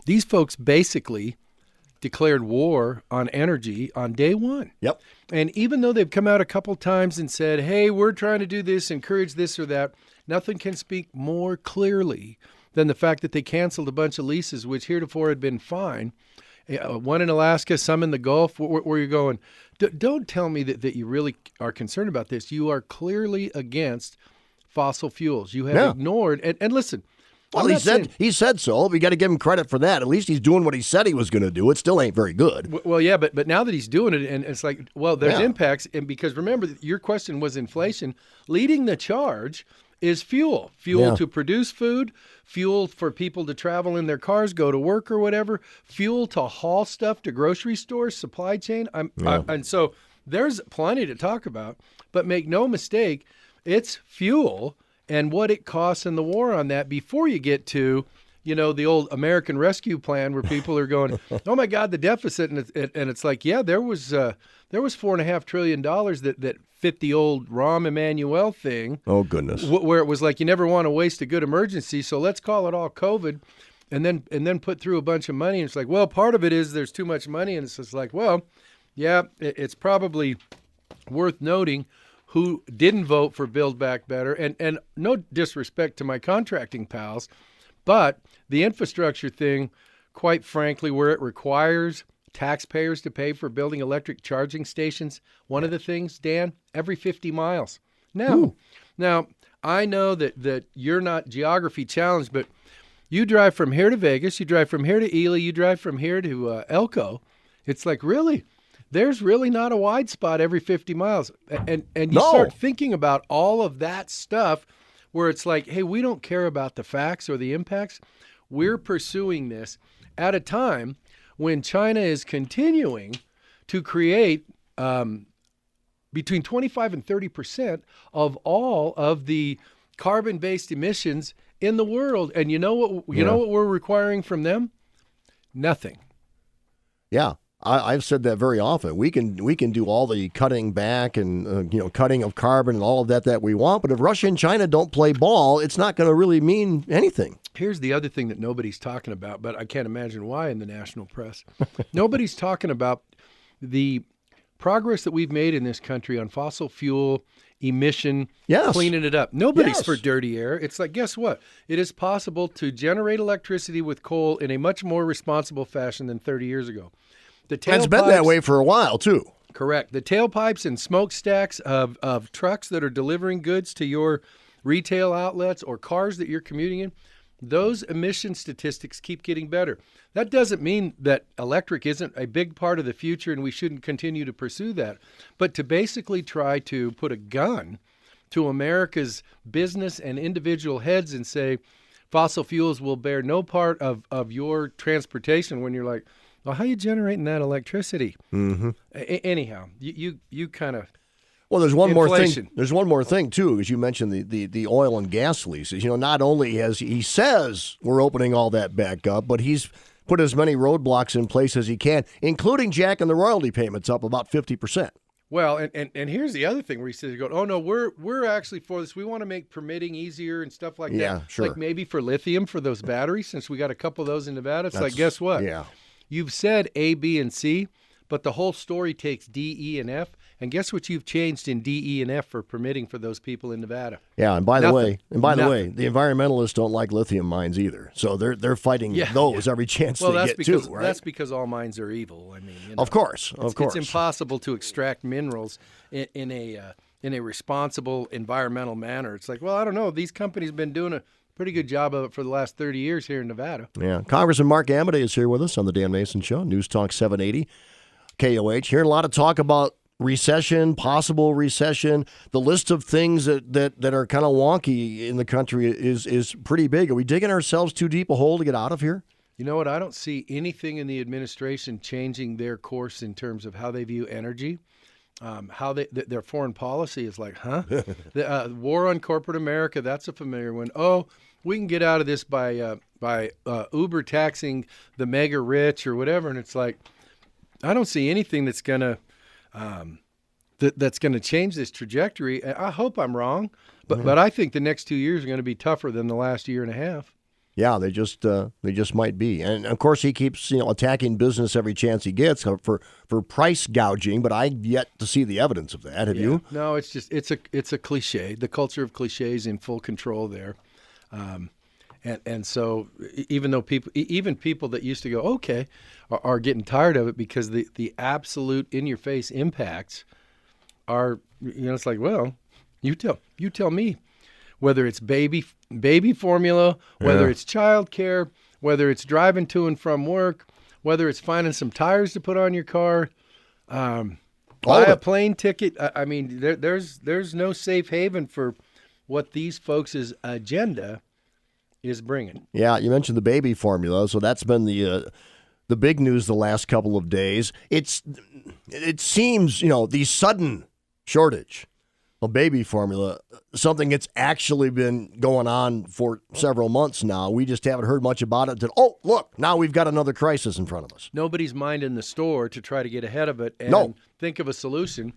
these folks basically declared war on energy on day one. Yep. And even though they've come out a couple times and said, hey, we're trying to do this, encourage this or that, nothing can speak more clearly than the fact that they canceled a bunch of leases, which heretofore had been fine. One in Alaska, some in the Gulf, where you're going. Don't tell me that you really are concerned about this. You are clearly against fossil fuels. You have ignored, and listen, well, he said so. We got to give him credit for that. At least he's doing what he said he was going to do. It still ain't very good. Well, yeah, but now that he's doing it, and it's like, well, there's impacts, and because remember, your question was inflation. Leading the charge is fuel to produce food, fuel for people to travel in their cars, go to work or whatever, fuel to haul stuff to grocery stores, supply chain. And so there's plenty to talk about, but make no mistake, it's fuel and what it costs in the war on that before you get to, the old American Rescue Plan where people are going, oh my God, the deficit. And it's like, yeah, there was $4.5 trillion that fit the old Rahm Emanuel thing. Oh, goodness. Where it was like, you never want to waste a good emergency. So let's call it all COVID and then put through a bunch of money. And it's like, well, part of it is there's too much money. And it's just like, well, yeah, it's probably worth noting who didn't vote for Build Back Better. And no disrespect to my contracting pals, but the infrastructure thing, quite frankly, where it requires taxpayers to pay for building electric charging stations, one of the things, Dan, every 50 miles. Now, I know that you're not geography challenged, but you drive from here to Vegas, you drive from here to Ely, you drive from here to Elko. It's like, really? There's really not a wide spot every 50 miles. And you start thinking about all of that stuff where it's like, hey, we don't care about the facts or the impacts. We're pursuing this at a time when China is continuing to create between 25 and 30% of all of the carbon-based emissions in the world. And you know what we're requiring from them? Nothing. Yeah. I've said that very often. We can do all the cutting back and cutting of carbon and all of that we want, but if Russia and China don't play ball, it's not going to really mean anything. Here's the other thing that nobody's talking about, but I can't imagine why in the national press. Nobody's talking about the progress that we've made in this country on fossil fuel emission, cleaning it up. Nobody's for dirty air. It's like, guess what? It is possible to generate electricity with coal in a much more responsible fashion than 30 years ago. It's been that way for a while, too. Correct. The tailpipes and smokestacks of trucks that are delivering goods to your retail outlets or cars that you're commuting in, those emission statistics keep getting better. That doesn't mean that electric isn't a big part of the future and we shouldn't continue to pursue that. But to basically try to put a gun to America's business and individual heads and say fossil fuels will bear no part of your transportation when you're like, well, how are you generating that electricity? Mm-hmm. Anyhow, you kind of. Well, there's one more thing. There's one more thing too, as you mentioned the oil and gas leases. Not only has he says we're opening all that back up, but he's put as many roadblocks in place as he can, including jacking the royalty payments up about 50%. Well, and here's the other thing where he says, oh no, we're actually for this. We want to make permitting easier and stuff like that. Yeah, sure. Like maybe for lithium for those batteries, since we got a couple of those in Nevada. It's like, guess what? Yeah. You've said A, B, and C, but the whole story takes D, E, and F. And guess what you've changed in D, E, and F for permitting for those people in Nevada? Yeah, and by the way, the environmentalists don't like lithium mines either. So they're fighting those every chance they get too, right? That's because all mines are evil. I mean, of course. It's impossible to extract minerals in a responsible environmental manner. It's like, well, I don't know. These companies have been doing a pretty good job of it for the last 30 years here in Nevada. Yeah. Congressman Mark Amodei is here with us on the Dan Mason Show, News Talk 780, KOH. Hearing a lot of talk about recession, possible recession. The list of things that are kind of wonky in the country is pretty big. Are we digging ourselves too deep a hole to get out of here? You know what? I don't see anything in the administration changing their course in terms of how they view energy. How their foreign policy is like, huh? The war on corporate America, that's a familiar one. Oh, we can get out of this by Uber taxing the mega rich or whatever. And it's like, I don't see anything that's gonna change this trajectory. I hope I'm wrong, but I think the next 2 years are going to be tougher than the last year and a half. Yeah, they just might be, and of course he keeps attacking business every chance he gets for price gouging. But I've yet to see the evidence of that. Have you? No, it's a cliche. The culture of cliches in full control there, and so even though people that used to go okay are getting tired of it because the absolute in your face impacts are it's like, well, you tell me. Whether it's baby formula, whether it's child care, whether it's driving to and from work, whether it's finding some tires to put on your car, buy a plane ticket. I mean, there's no safe haven for what these folks' agenda is bringing. Yeah, you mentioned the baby formula, so that's been the big news the last couple of days. It seems the sudden shortage of baby formula, something that's actually been going on for several months now. We just haven't heard much about it. Look, now we've got another crisis in front of us. Nobody's minding the store to try to get ahead of it and think of a solution.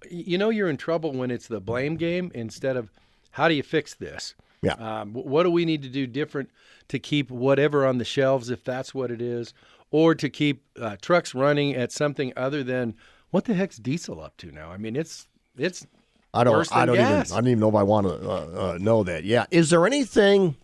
You're in trouble when it's the blame game instead of how do you fix this? Yeah. What do we need to do different to keep whatever on the shelves, if that's what it is, or to keep trucks running at something other than what the heck's diesel up to now? I mean, it's I don't gas. even know if I want to know that. Yeah. Is there anything?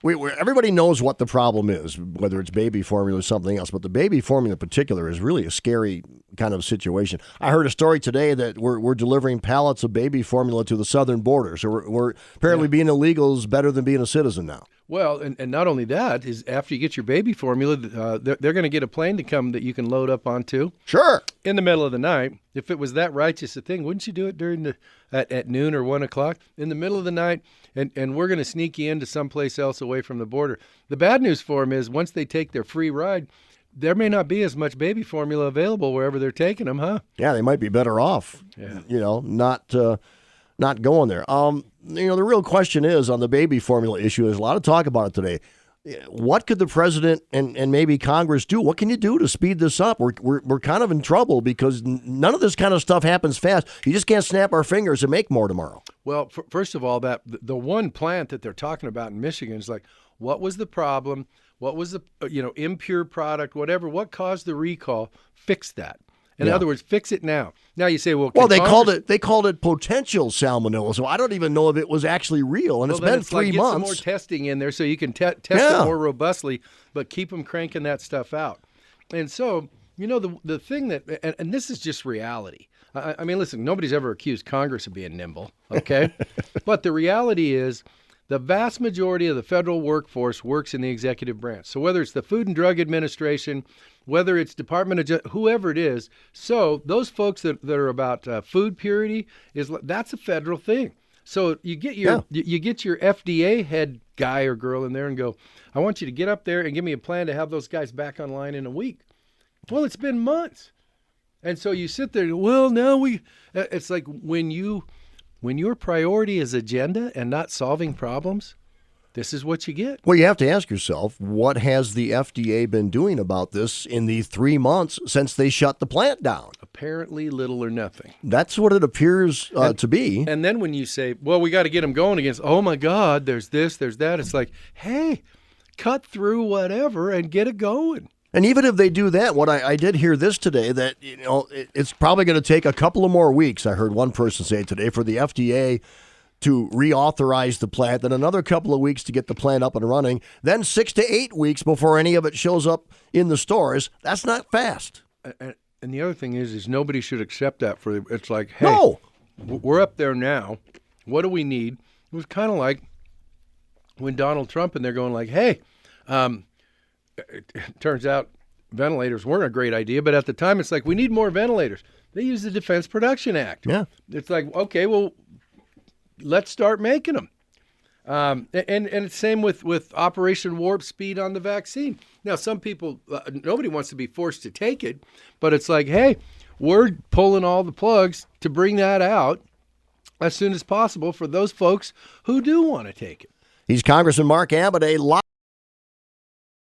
Everybody knows what the problem is, whether it's baby formula or something else, but the baby formula in particular is really a scary kind of situation. I heard a story today that we're delivering pallets of baby formula to the southern border, so we're apparently being illegal is better than being a citizen now. Well, and not only that, is after you get your baby formula, they're going to get a plane to come that you can load up onto. Sure. In the middle of the night. If it was that righteous a thing, wouldn't you do it during at noon or 1 o'clock? In the middle of the night, and we're going to sneak you into someplace else away from the border. The bad news for them is once they take their free ride, there may not be as much baby formula available wherever they're taking them, huh? Yeah, they might be better off, not going there. The real question is on the baby formula issue. There's a lot of talk about it today. What could the president and maybe Congress do? What can you do to speed this up? We're kind of in trouble because none of this kind of stuff happens fast. You just can't snap our fingers and make more tomorrow. Well, first of all, that the one plant that they're talking about in Michigan is like, what was the problem? What was the impure product? Whatever. What caused the recall? Fix that. In other words, fix it now. Now you say, well, they called it potential salmonella, so I don't even know if it was actually real. And it's been 3 months. Get some more testing in there so you can test it more robustly, but keep them cranking that stuff out. And so, the thing that, and this is just reality. I mean, listen, nobody's ever accused Congress of being nimble, okay? But the reality is, the vast majority of the federal workforce works in the executive branch. So whether it's the Food and Drug Administration, whether it's Department of whoever it is, so those folks that are about food purity that's a federal thing. So you get your FDA head guy or girl in there and go, I want you to get up there and give me a plan to have those guys back online in a week. Well, it's been months, and so you sit there. Well, now it's like when your priority is agenda and not solving problems, this is what you get. Well, you have to ask yourself, what has the FDA been doing about this in the 3 months since they shut the plant down? Apparently little or nothing. That's what it appears to be. And then when you say, well, we got to get them going against, oh, my God, there's this, there's that. It's like, hey, cut through whatever and get it going. And even if they do that, what I did hear this today, that it's probably going to take a couple of more weeks, I heard one person say today, for the FDA to reauthorize the plant, then another couple of weeks to get the plant up and running, then 6 to 8 weeks before any of it shows up in the stores. That's not fast. And the other thing is nobody should accept that. It's like, hey, we're up there now. What do we need? It was kind of like when Donald Trump and they're going like, hey, it turns out ventilators weren't a great idea, but at the time it's like, we need more ventilators. They use the Defense Production Act. Yeah. It's like, okay, well, let's start making them. And it's same with Operation Warp Speed on the vaccine. Now, some people, nobody wants to be forced to take it, but it's like, hey, we're pulling all the plugs to bring that out as soon as possible for those folks who do want to take it. He's Congressman Mark Amodei.